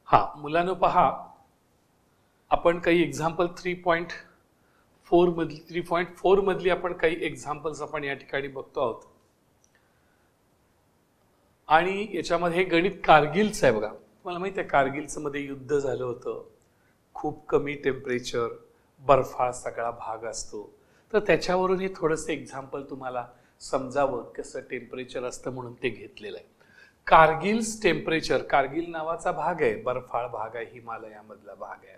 हा मुलांनो पहा, आपण काही एक्झाम्पल 3.4 मधली आपण काही एक्झाम्पल्स आपण या ठिकाणी बघतो आहोत. आणि याच्यामध्ये हे गणित कारगिलचं आहे बघा. तुम्हाला माहिती आहे कारगिलचं मध्ये युद्ध झालं होतं, खूप कमी टेम्परेचर, बर्फाळ सगळा भाग असतो. तर त्याच्यावरून हे थोडंसं एक्झाम्पल तुम्हाला समजावं कसं टेम्परेचर असतं म्हणून ते घेतलेलं आहे. कारगिल्स टेम्परेचर, कारगिल नावाचा भाग आहे, बर्फाळ भाग आहे, हिमालयामधला भाग आहे.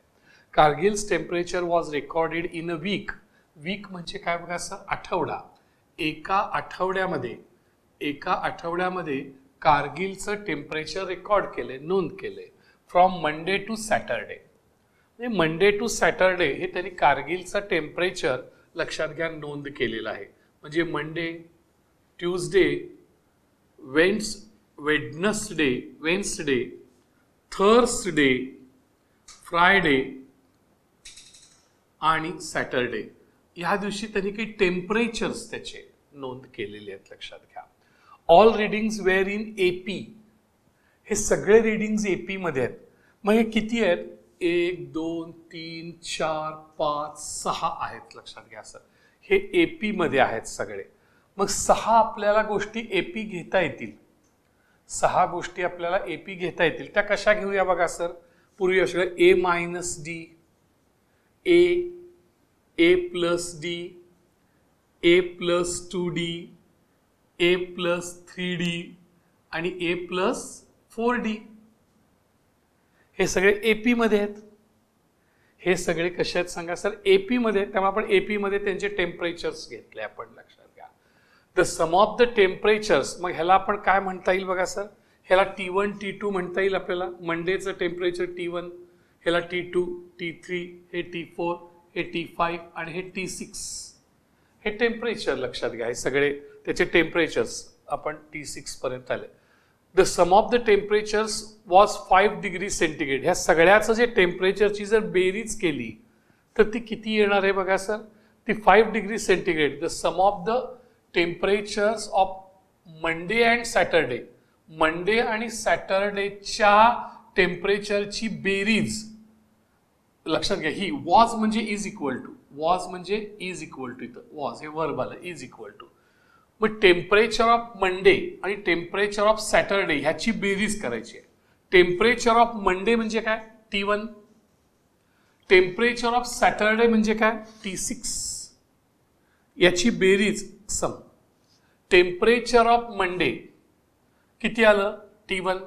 Kargil's temperature was recorded in a week. Week म्हणजे काय बघा सर, आठवडा. एका आठवड्यामध्ये कारगिलचं टेम्परेचर रेकॉर्ड केले, नोंद केले, from Monday to Saturday. Monday to Saturday हे त्यांनी कारगिलचं टेम्परेचर लक्षात घ्या नोंद केलेलं आहे. म्हणजे Monday, Tuesday, Wednesday, Thursday, Friday आणि सॅटरडे या दिवशी त्यांनी काही टेम्परेचर्स त्याचे नोंद केलेले आहेत, लक्षात घ्या. All readings were in AP. हे सगळे रिडिंग्स एपी मध्ये आहेत. मग हे किती आहेत? 1 2 3 4 5 6 आहेत, लक्षात घ्या सर. हे एपी मध्ये आहेत सगळे. मग 6 आपल्याला गोष्टी एपी घेता येतील. 6 गोष्टी आपल्याला एपी घेता येतील. त्या कशा घेऊया बघा सर. पूर्वी असं ए मायनस डी, ए प्लस डी, ए प्लस 2d, ए प्लस 3d आणि ए प्लस 4d. हे सगळे एपी मध्ये आहेत. हे सगळे कसे आहेत सांगा सर, एपी मध्ये. त्यामुळे आपण एपी मध्ये त्यांचे टेम्परेचर्स घेतले आपण, लक्षात घ्या. The sum of the temperatures. मग ह्याला आपण काय म्हणता येईल बघा सर, ह्याला T1 T2 म्हणता येईल आपल्याला. मंडेचं टेम्परेचर T1, ह्याला T2, T3, हे T4, हे T5 आणि हे T6. हे टेम्परेचर लक्षात घ्या. हे सगळे त्याचे टेम्परेचर्स आपण T6 पर्यंत आले. The sum of the temperatures was 5 degree centigrade. ह्या सगळ्याचं जे टेम्परेचरची जर बेरीज केली तर ती किती येणार आहे बघा सर, ती 5 degree centigrade. The sum of the temperatures of Monday and Saturday. Monday आणि सॅटरडेच्या टेम्परेचरची बेरीज लक्षात घ्या. ही वॉज म्हणजे इज इक्वल टू, वॉज म्हणजे इज इक्वल टू, इथं वॉज हे वर्ब आलं, इज इक्वल टू. मग टेम्परेचर ऑफ मंडे आणि टेम्परेचर ऑफ सॅटरडे ह्याची बेरीज करायची आहे. टेम्परेचर ऑफ मंडे म्हणजे काय, T1. टेम्परेचर ऑफ सॅटरडे म्हणजे काय, T6. याची बेरीज सम. टेम्परेचर ऑफ मंडे किती आलं, T1.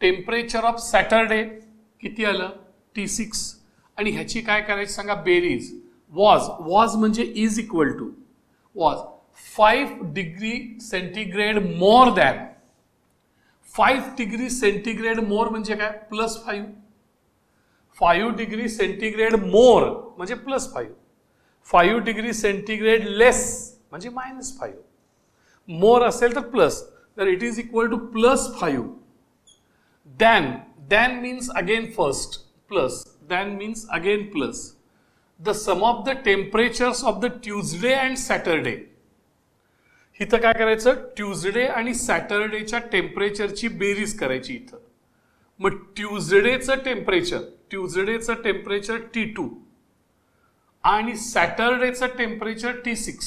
टेम्परेचर ऑफ सॅटरडे किती आलं, T6. आणि ह्याची काय करायची सांगा, बेरीज. वॉज म्हणजे is equal to, was 5 degree centigrade more than. 5 degree centigrade more म्हणजे काय, +5. 5 डिग्री सेंटीग्रेड मोर म्हणजे +5. 5 डिग्री सेंटीग्रेड लेस म्हणजे -5. मोर असेल तर प्लस, तर it is equal to +5. Then means again first, plus, then means again plus. The sum of the temperatures of the Tuesday and Saturday. इथं काय करायचं, ट्यूजडे आणि सॅटरडेच्या टेम्परेचरची बेरीज करायची इथं. मग ट्यूजडेचं टेम्परेचर T2 आणि सॅटरडेचं टेम्परेचर T6.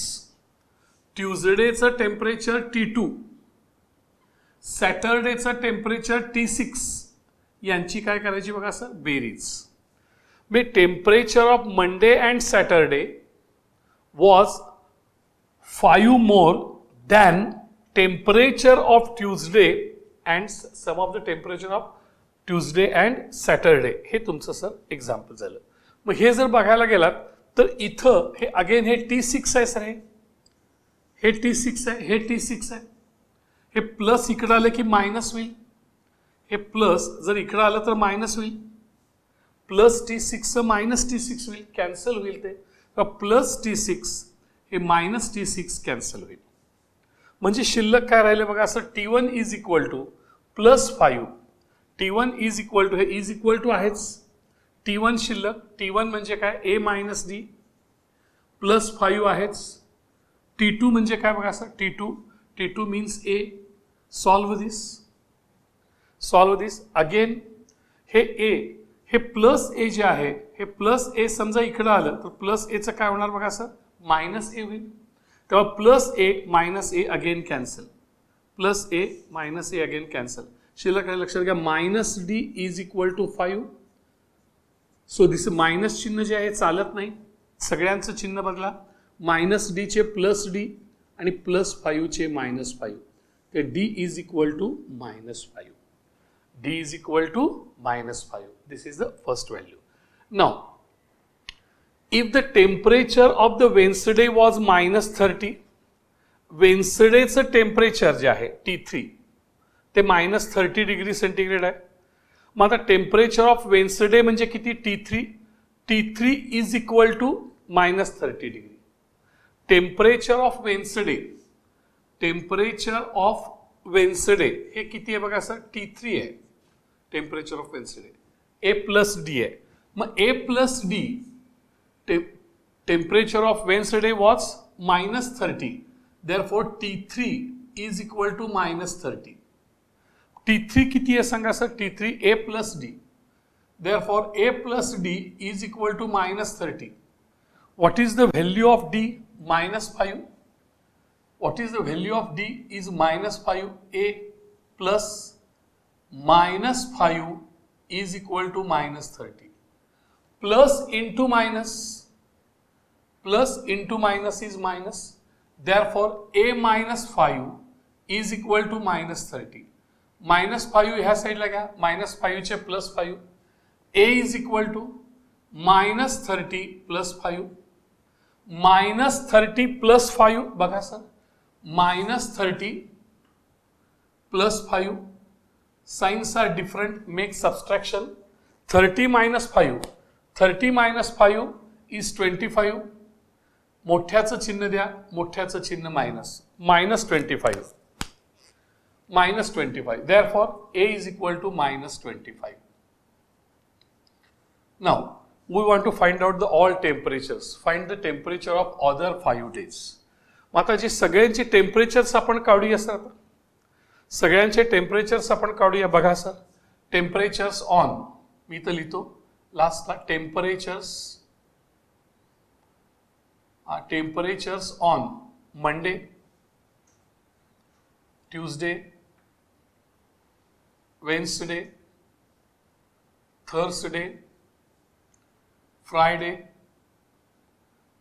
ट्यूजडेचं टेम्परेचर T2, सॅटरडेचं टेम्परेचर T6 यांची काय करायची बघा सर, बेरीज. मग temperature of Monday and Saturday was 5 more than temperature of Tuesday and sum of the temperature of Tuesday and Saturday. हे तुमचं सर एक्झाम्पल झालं. मग हे जर बघायला गेलात तर इथं हे अगेन हे T6 आहे सर, हे T6 आहे, हे T6 आहे. हे प्लस इकडं आलं की मायनस होईल. हे प्लस जर इकडं आलं तर मायनस होईल. प्लस T6 मायनस T6 होईल, कॅन्सल होईल ते. प्लस T6 हे मायनस T6 कॅन्सल होईल. म्हणजे शिल्लक काय राहिले बघा असं, T1 is equal to +5. T1 is equal to, हे इज इक्वल टू आहेच. T1 शिल्लक, T1 म्हणजे काय, A मायनस डी +5 आहेच. T2 म्हणजे काय बघा असं, T2 means A. Solve this. Again हे ए, हे प्लस ए जे आहे, हे प्लस ए समजा इकडं आलं तर प्लस एचं काय होणार बघा सर, मायनस ए होईल. तेव्हा plus A minus A again cancel, plus A minus A again cancel. शिल्लक लक्षात घ्या minus D is equal to 5. So this minus चिन्ह जे आहे चालत नाही, सगळ्यांचं चिन्ह बदला. मायनस डी चे प्लस डी आणि प्लस 5 चे मायनस 5. ते D is equal to -5. D is equal to -5. This is the first value. Now, if the temperature of the Wednesday was -30, वेन्सडेचं temperature जे आहे T3 ते -30 डिग्री सेंटीग्रेड आहे. मग आता टेम्परेचर ऑफ वेन्सडे म्हणजे किती, T3 is equal to -30 degree. Temperature of Wednesday, temperature of Wednesday हे किती आहे बघा सर, T3 आहे temperature of Wednesday. A plus D आहे. मग A plus D temperature of Wednesday was -30. Therefore T3 is equal to -30. T3 किती आहे सांगा sir, T3 A plus D. Therefore A plus D is equal to -30. What is the value of D, -5. What is the value of D is -5. A plus -5 is equal to -30. Plus into minus, plus into minus is minus. Therefore, A -5 is equal to -30. -5 ह्या साईडला घ्या, -5 चे +5. A is equal to -30 plus 5. -30 plus 5 बघा sir, -30 plus 5. Signs are different, make subtraction. 30 minus 5, 30 minus 5 is 25. मोठ्याचं चिन्ह द्या, मोठ्याचं चिन्ह -25. Therefore, A is equal to -25. Now, we want to find out the all temperatures. Find the temperature of other 5 days. आता जी सगळ्यांची temperatures आपण काढूया sir, सगळ्यांचे temperatures आपण काढूया. बघा सर, टेम्परेचर्स ऑन, मी तर लिहितो लास्टला, temperatures on Monday, Tuesday, Wednesday, Thursday, Friday,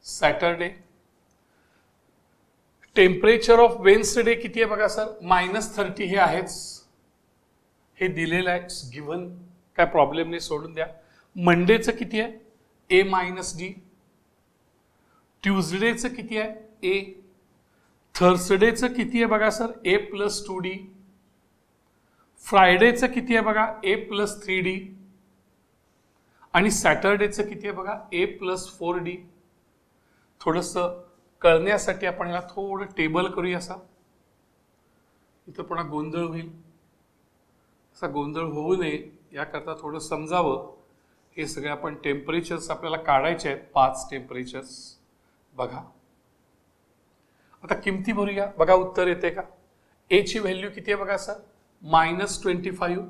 Saturday. Temperature of Wednesday किती आहे बघा सर, -30 हे आहेच, हे दिलेलं आहे, गिव्हन, काय प्रॉब्लेम नाही, सोडून द्या. मंडेचं किती आहे, A -D. ट्यूजडेचं किती आहे, A. थर्सडेचं किती आहे बघा सर, A + 2D. फ्रायडेचं किती आहे बघा, A + 3D. आणि सॅटरडेचं किती आहे बघा, A + 4D. थोडंसं कळण्यासाठी आपण याला थोडं टेबल करूया. असा इथं पुन्हा गोंधळ होईल, असा गोंधळ होऊ नये याकरता थोडं समजावं. हे सगळे आपण टेम्परेचर्स आपल्याला काढायचे आहेत, 5 टेम्परेचर्स. बघा आता किमती भरूया, बघा उत्तर येते का. ए ची व्हॅल्यू किती आहे बघा सर, -25.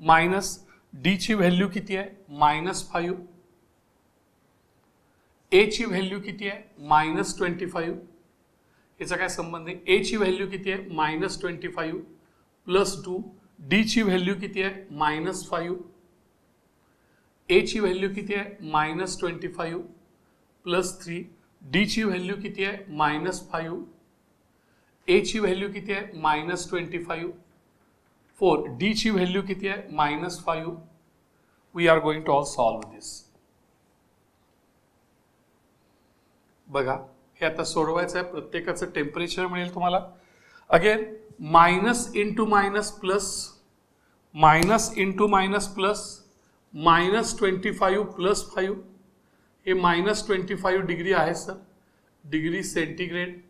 मायनस डी ची व्हॅल्यू किती आहे, -5. ए ची व्हॅल्यू किती आहे, -25. याचा काय संबंध आहे, ए ची व्हॅल्यू किती आहे, -25 + 2. डी ची व्हॅल्यू किती आहे, -5. ए ची व्हॅल्यू किती आहे, -25 + 3. डी ची व्हॅल्यू किती आहे, -5. ए ची व्हॅल्यू किती आहे, -25. 4. डी ची व्हॅल्यू किती आहे, -5. We are going to all solve this. बघा हे आता सोडवायचं आहे, प्रत्येकाचं टेम्परेचर मिळेल तुम्हाला. Again minus into minus plus, minus into minus plus, -25 + 5. हे -25 डिग्री आहे सर, डिग्री सेंटीग्रेड,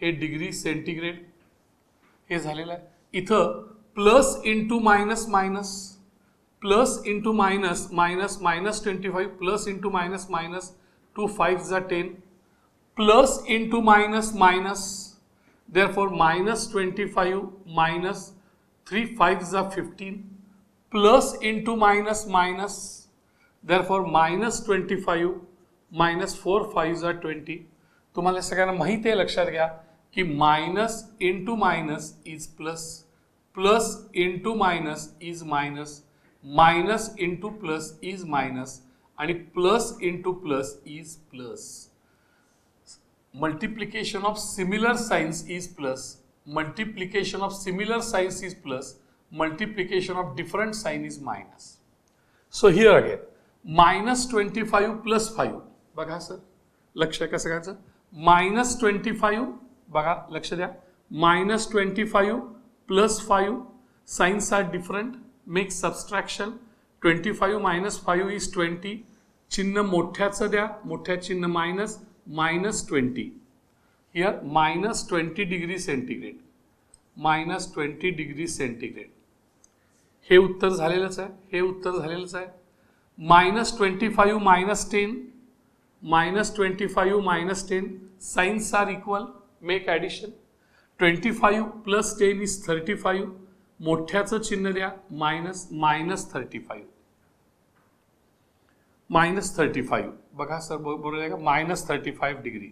हे डिग्री सेंटीग्रेड हे झालेलं आहे. इथं plus into minus minus, plus into minus minus, -25 plus into minus minus, 2 5 = 10, plus into minus minus, therefore -25 minus 3 5 = 15 plus into minus minus, therefore -25 minus 4 5 are 20. तुम्हाला सगळ्यांना माहिती आहे, लक्षात घ्या की minus into minus is plus, plus into minus is minus, minus into plus is minus आणि plus into plus is plus. Multiplication of similar signs is plus, multiplication of similar signs is plus, multiplication of different sign is minus. So here again -25 plus 5, बघा sir लक्ष आहे का सगळ्यांचं, -25 बघा लक्ष द्या, -25 plus 5 signs are different, make subtraction, 25 minus 5 is 20, चिन्ह मोठ्याचं द्या, मोठ्या चिन्ह minus, -20 here -20 degree centigrade, -20 degree centigrade. हे उत्तर झालेलंच आहे, हे उत्तर झालेलंच आहे. -25 -10, -25 -10 signs are equal, make addition, 25 plus 10 is 35, मोठ्याचं चिन्ह द्या, -35 -35 बघा सर बरोबर आहे का, -35 degree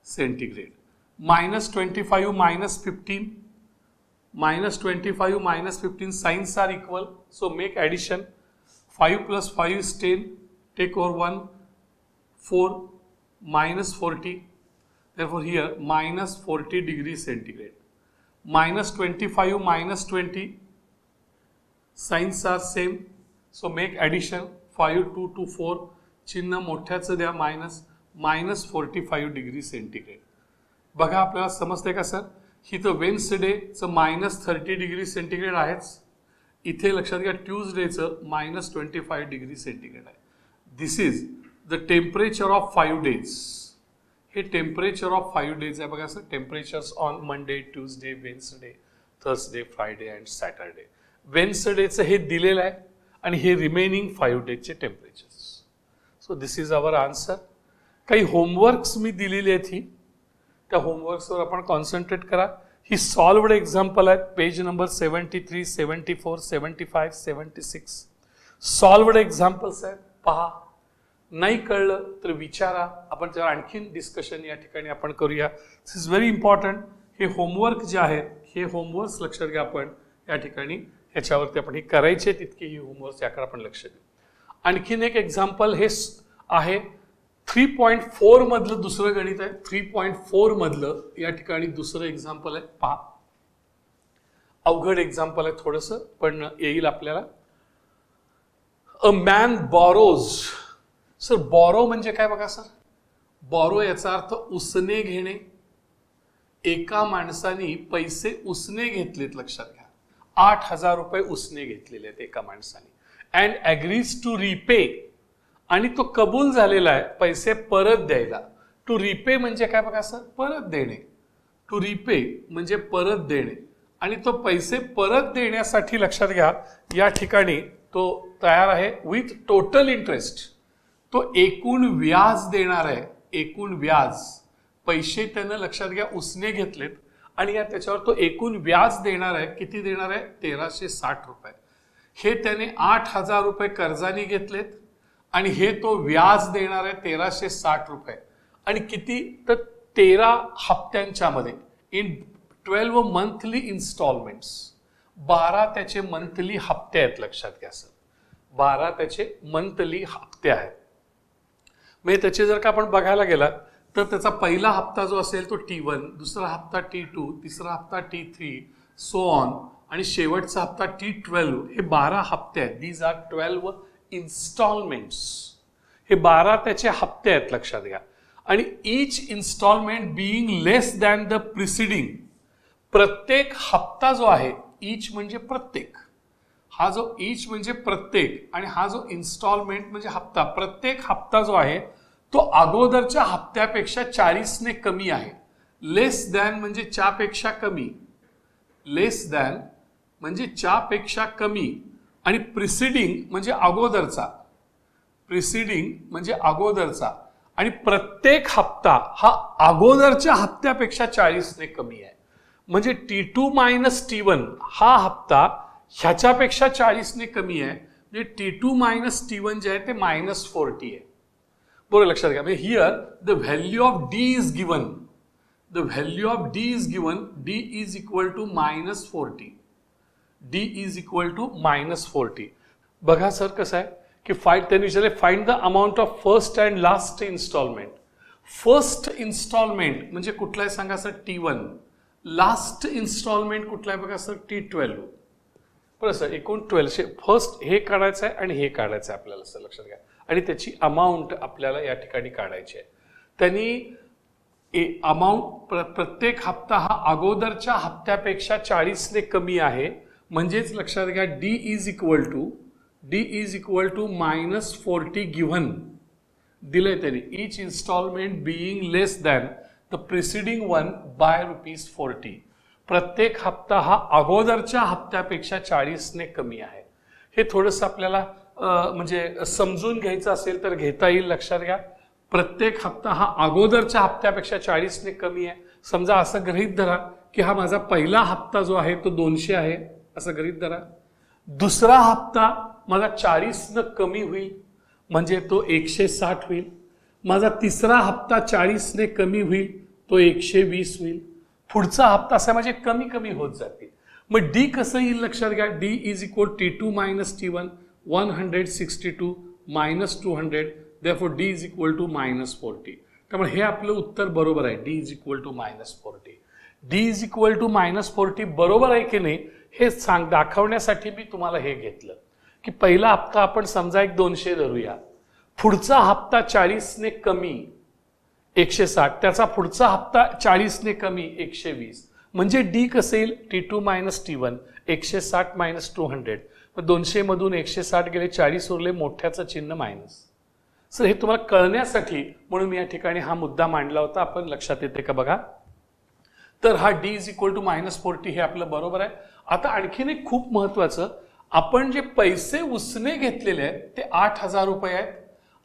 centigrade. -25 -15, -25 -15 signs are equal, so make addition, 5 plus 5 is 10, take over 1, 4, -40, therefore here -40 degree centigrade. -25 -20 signs are same, so make addition, 5 2 to 4, चिन्ह मोठ्याचं द्या, -45 डिग्री सेंटीग्रेड. बघा आपल्याला समजते का सर, ही तर वेन्सडेचं -30 डिग्री सेंटीग्रेड आहेच, इथे लक्षात घ्या ट्यूजडेचं -25 डिग्री सेंटीग्रेड आहे. This is the temperature of 5 days, हे टेम्परेचर ऑफ 5 डेज आहे बघा sir, temperatures on Monday, Tuesday, Wednesday, Thursday, Friday and Saturday. वेन्सडेचं हे दिलेलं आहे आणि हे रिमेनिंग 5 डेजचे temperatures. So this is our answer. काही होमवर्क्स मी दिलेली आहेत, ही त्या होमवर्क्सवर आपण कॉन्सन्ट्रेट करा. ही सॉल्व्ड एक्झाम्पल आहेत, पेज नंबर 73, 74, 75, 76 सॉल्व्ड एक्झाम्पल्स आहेत, पहा. नाही कळलं तर विचारा, आपण त्यावर आणखीन डिस्कशन या ठिकाणी आपण करूया. दिस इज व्हेरी इम्पॉर्टंट. हे होमवर्क जे आहेत, हे होमवर्क्स लक्षात घ्या, आपण या ठिकाणी ह्याच्यावरती आपण हे करायचे, तितके ही होमवर्क्स याकडे आपण लक्ष देऊ. आणखीन एक एक्झाम्पल हे आहे 3.4 मधलं दुसरं गणित आहे, 3.4 मधलं या ठिकाणी दुसरं एक्झाम्पल आहे, पहा. अवघड एक्झाम्पल आहे थोडंसं, पण येईल आपल्याला. A man borrows. Sir borrow म्हणजे काय बघा सर, बॉरो याचा अर्थ उसने घेणे. एका माणसाने पैसे उसने घेतलेत, लक्षात घ्या, 8,000 रुपये उसने घेतलेले आहेत एका माणसाने, अँड ॲग्रीज टू रिपे, आणि तो कबूल झालेला आहे पैसे परत द्यायला. टू रिपे म्हणजे काय बघा सर, परत देणे. टू रिपे म्हणजे परत देणे, आणि तो पैसे परत देण्यासाठी लक्षात घ्या या ठिकाणी तो तयार आहे विथ टोटल इंटरेस्ट. तो एकूण व्याज देणार आहे, एकूण व्याज. पैसे त्यानं लक्षात घ्या उसने घेतलेत आणि या त्याच्यावर तो एकूण व्याज देणार आहे. किती देणार आहे, 1360 रुपये. हे त्याने 8,000 रुपये कर्जाने घेतलेत आणि हे तो व्याज देणार आहे 1360 रुपये. आणि किती तर 13 हप्त्यांच्या मध्ये, इन 12 मंथली इन्स्टॉलमेंट्स. 12 त्याचे मंथली हप्ते आहेत, लक्षात घ्या सर, 12 त्याचे मंथली हप्ते आहेत. म्हणजे त्याचे जर का आपण बघायला गेला तर त्याचा पहिला हप्ता जो असेल तो T1, दुसरा हप्ता T2, तिसरा हप्ता T3, सो ऑन, आणि शेवटचा हप्ता T12. हे 12 हप्ते आहेत. These are 12 installments. हे 12 त्याचे हप्ते आहेत, लक्षात घ्या. आणि each installment being less than the preceding. प्रत्येक हप्ता जो आहे, ईच म्हणजे प्रत्येक, हा जो ईच म्हणजे प्रत्येक आणि हा जो इन्स्टॉलमेंट म्हणजे हप्ता, प्रत्येक हप्ता जो आहे तो अगोदरच्या हप्त्यापेक्षा 40 ने कमी आहे. लेस दॅन म्हणजे च्यापेक्षा कमी, लेस दॅन म्हणजे च्यापेक्षा कमी, आणि प्रिसिडिंग म्हणजे अगोदरचा, प्रिसिडिंग म्हणजे अगोदरचा, आणि प्रत्येक हप्ता हा अगोदरच्या हप्त्यापेक्षा 40 ने कमी आहे. म्हणजे T2 - T1 हा हप्ता ह्याच्यापेक्षा 40 ने कमी आहे, म्हणजे T2 मायनस T1 जे आहे ते -40 आहे. बरोबर लक्षात घ्या. म्हणजे here the value of D is given, the value of D is given, D is equal to -40, D is equal to -40. बघा सर कसं आहे की त्यांनी विचारले find the amount of first and last installment. First installment म्हणजे कुठला आहे सांगा सर, T1. लास्ट इन्स्टॉलमेंट कुठला आहे बघा सर, T12. बरं सर, एकूण 1200. फर्स्ट हे काढायचं आहे आणि हे काढायचं आहे आपल्याला सर, लक्षात घ्या. आणि त्याची अमाऊंट आपल्याला या ठिकाणी काढायची आहे. त्यांनी अमाऊंट प्रत्येक हप्ता हा अगोदरच्या हप्त्यापेक्षा 40 ने कमी आहे, म्हणजेच लक्षात घ्या D is equal to -40 given दिलंय त्यांनी. Each instalment being less than the preceding one by ₹40. प्रत्येक हप्ता हा अगोदरच्या हप्त्यापेक्षा 40 ने कमी आहे. हे थोडंसं आपल्याला म्हणजे समजून घ्यायचं असेल तर घेता येईल. लक्षात घ्या, प्रत्येक हप्ता हा अगोदरच्या हप्त्यापेक्षा 40 ने कमी आहे. समजा असं गृहीत धरा की हा माझा पहिला हप्ता जो आहे तो 200 आहे, असं गृहीत धरा. दुसरा हप्ता माझा 40 न कमी होईल म्हणजे तो 160 होईल. माझा तिसरा हप्ता 40 ने कमी होईल, तो 120 होईल. पुढचा हप्ता असा म्हणजे कमी कमी होत जातील. मग डी कसं येईल लक्षात घ्या, D is equal T2 minus T1, 162 minus 200, therefore d is equal to -40. त्यामुळे हे आपलं उत्तर बरोबर आहे, D is equal to -40. D is equal to -40 बरोबर आहे की नाही हे दाखवण्यासाठी मी तुम्हाला हे घेतलं की पहिला हप्ता आपण समजा एक 200 धरूया, पुढचा हप्ता 40 ने कमी 160, त्याचा पुढचा हप्ता 40 ने कमी 120, म्हणजे डी कसं येईल, T2 मायनस T1, 160 मायनस 200. मग 200 मधून 160 गेले, 40 उरले, मोठ्याचं चिन्ह मायनस. सर हे तुम्हाला कळण्यासाठी म्हणून मी या ठिकाणी हा मुद्दा मांडला होता. आपण लक्षात येते का बघा. तर हा डी इज इक्वल टू -40 हे आपलं बरोबर आहे. आता आणखीन एक खूप महत्वाचं, आपण जे पैसे उसने घेतलेले आहेत ते 8,000 रुपये आहेत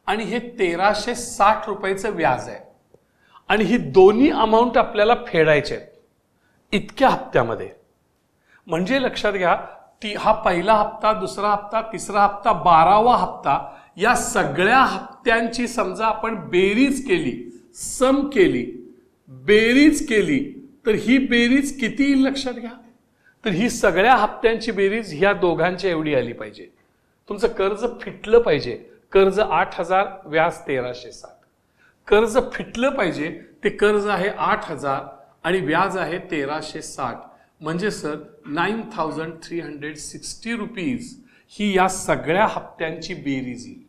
आणि हे 1,360 रुपयाचं व्याज आहे आणि ही दोन्ही अमाऊंट आपल्याला फेडायचे आहेत इतक्या हप्त्यामध्ये. म्हणजे लक्षात घ्या, हा पहिला हप्ता, दुसरा हप्ता, तिसरा हप्ता, 12वा हप्ता, या सगळ्या हप्त्यांची समजा आपण बेरीज केली, सम केली, बेरीज केली, तर ही बेरीज किती येईल लक्षात घ्या. तर ही सगळ्या हप्त्यांची बेरीज ह्या दोघांची एवढी आली पाहिजे. तुमचं कर्ज फिटलं पाहिजे. कर्ज 8,000, व्याज 1,360. कर्ज फिटलं पाहिजे. ते कर्ज आहे 8,000 आणि व्याज आहे 1,360. म्हणजे सर 9,360 रुपीज ही या सगळ्या हप्त्यांची बेरीज येईल.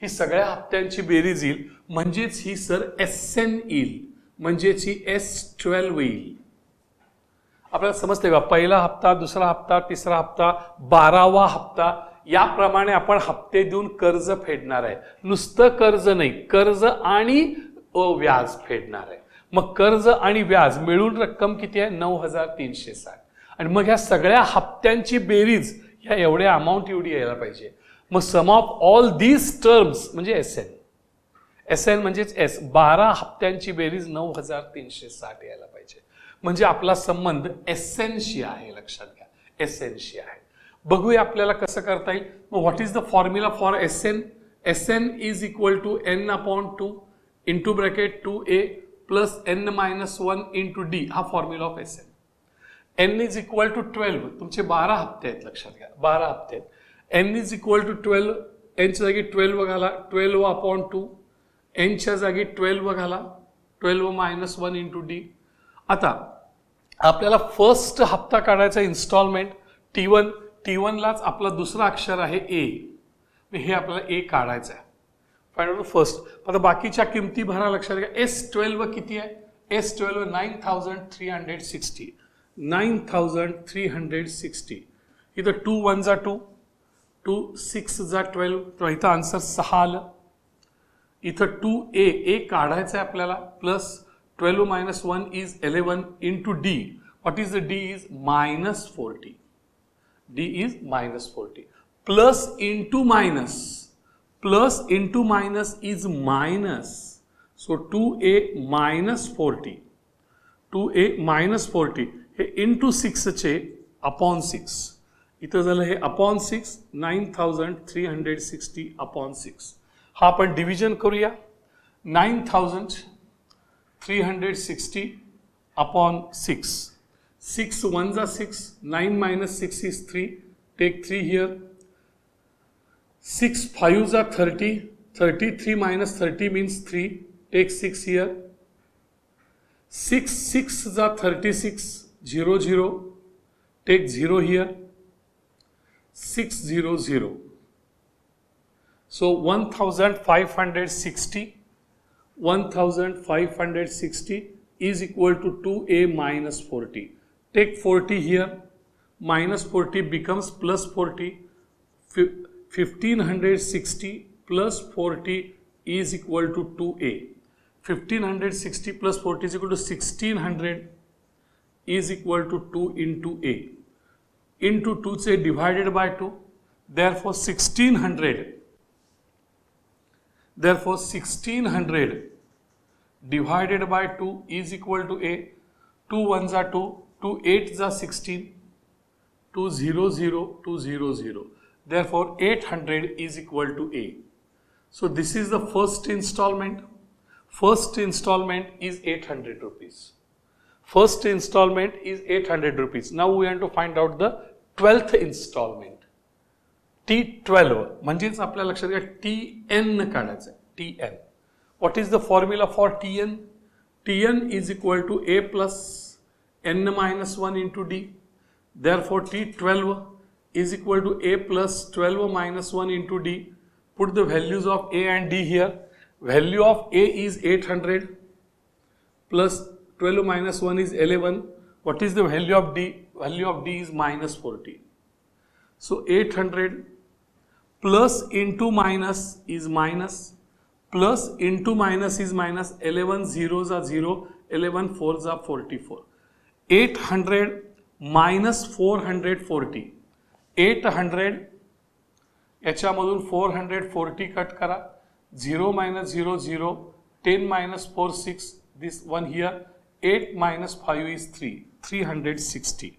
ही सगळ्या हप्त्यांची बेरीज येईल म्हणजेच ही सर SN येईल, म्हणजेच ही S12 येईल. आपल्याला समजते का, पहिला हप्ता, दुसरा हप्ता, तिसरा हप्ता, 12वा हप्ता, याप्रमाणे आपण हप्ते देऊन कर्ज फेडणार आहे. नुसतं कर्ज नाही, कर्ज आणि व्याज फेडणार आहे. मग कर्ज आणि व्याज मिळून रक्कम किती आहे, 9,360. आणि मग ह्या सगळ्या हप्त्यांची बेरीज ह्या एवढ्या अमाऊंट एवढी यायला पाहिजे. मग सम ऑफ ऑल दीज टर्म्स म्हणजे SN म्हणजेच S, 12 हप्त्यांची बेरीज 9,360 यायला पाहिजे. म्हणजे आपला संबंध SNशी आहे. लक्षात घ्या, SNशी आहे. बघूया आपल्याला कसं करता येईल. मग what is the formula for SN. SN is equal to N/2 into bracket 2A plus N-1 into D, हा formula of SN. N is equal to 12, तुमचे 12 हप्ते आहेत. लक्षात घ्या, 12 हप्ते आहेत. N इज इक्वल टू 12, Nच्या जागी 12 घाला, 12/2, Nच्या जागी 12 घाला, 12-1 इंटू D. आता आपल्याला फर्स्ट हप्ता काढायचा इन्स्टॉलमेंट T1 लाच आपला दुसरा अक्षर आहे A. हे आपल्याला A काढायचं आहे. Find out first. आता बाकीच्या किमती भरा. लक्षात घ्या, S12 किती आहे, S12 9,360, 9,360. इथं 2 1 जा 2, 2 6 जा 12, तर इथं आन्सर 6 आलं. इथं 2A काढायचं आहे आपल्याला, plus 12-1 is 11 into D. What is the D is -40. D is -40. Plus into minus, plus into minus is minus. So 2A -40, 2A -40 हे इंटू 6 चे अपॉन 6 इथं झालं हे अपॉन 6, 9360 अपॉन 6. हा आपण डिव्हिजन करूया. 9360 upon 6. 6 ones are 6. 9 minus 6 is 3. Take 3 here. 6 fives are 30. 33 minus 30 means 3. Take 6 here. 6 sixes are 36. 0 0. Take 0 here. 6 0 0. So 1560 is equal to 2a minus 40. Take 40 here. Minus 40 becomes plus 40. 1560 plus 40 is equal to 2a. 1560 plus 40 is equal to 1600 is equal to 2 into a. Into 2 say divided by 2. Therefore 1600 divided by 2 is equal to a. 2 ones are 2. 2 8s are 16. 2 0 0 2 0 0. Therefore 800 is equal to a. So this is the first installment. First installment is 800 rupees. First installment is 800 rupees. Now we want to find out the 12th installment. T12 म्हणजेच आपल्या लक्षात घ्या TN काढायचं आहे. TN. What is the formula for TN? TN is equal to A plus N minus 1 into D. Therefore T12 is equal to A plus 12 minus 1 into D. Put the values of A and D here. Value of A is 800 plus 12 minus 1 is 11. What is the value of D? Value of D is minus 40. So 800 plus into minus is minus. Plus into minus is minus. 11 zeros are 0. 11 fours are 44. 800 minus 440. 800 याच्यामधून 440 cut करा. 0 minus 0 0. 10 minus 4 6. This one here. 8 minus 5 is 3. 360.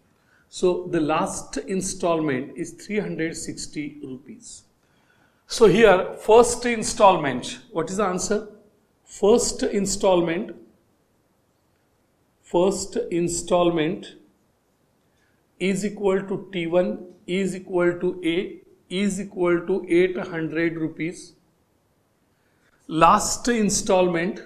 So the last installment is 360 rupees. So here first installment, what is the answer? First installment is equal to T1 is equal to A is equal to 800 rupees. Last installment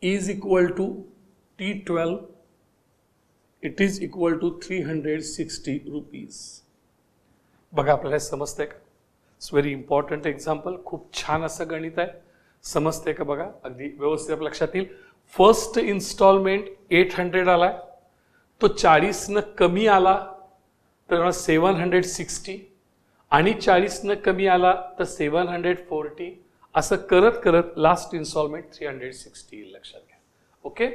is equal to T12. It is equal to 360 rupees. बघा आपल्याला समजतंय का? It's very important example. खूप छान असं गणित आहे. समजतंय का? बघा अगदी व्यवस्थित आपल्या लक्षात येईल. फर्स्ट इन्स्टॉलमेंट 800 आलाय, तो 40 न कमी आला तर 760 आणि 40 न कमी आला तर 740. असं करत करत लास्ट इन्स्टॉलमेंट 360 लक्षात घ्या. ओके.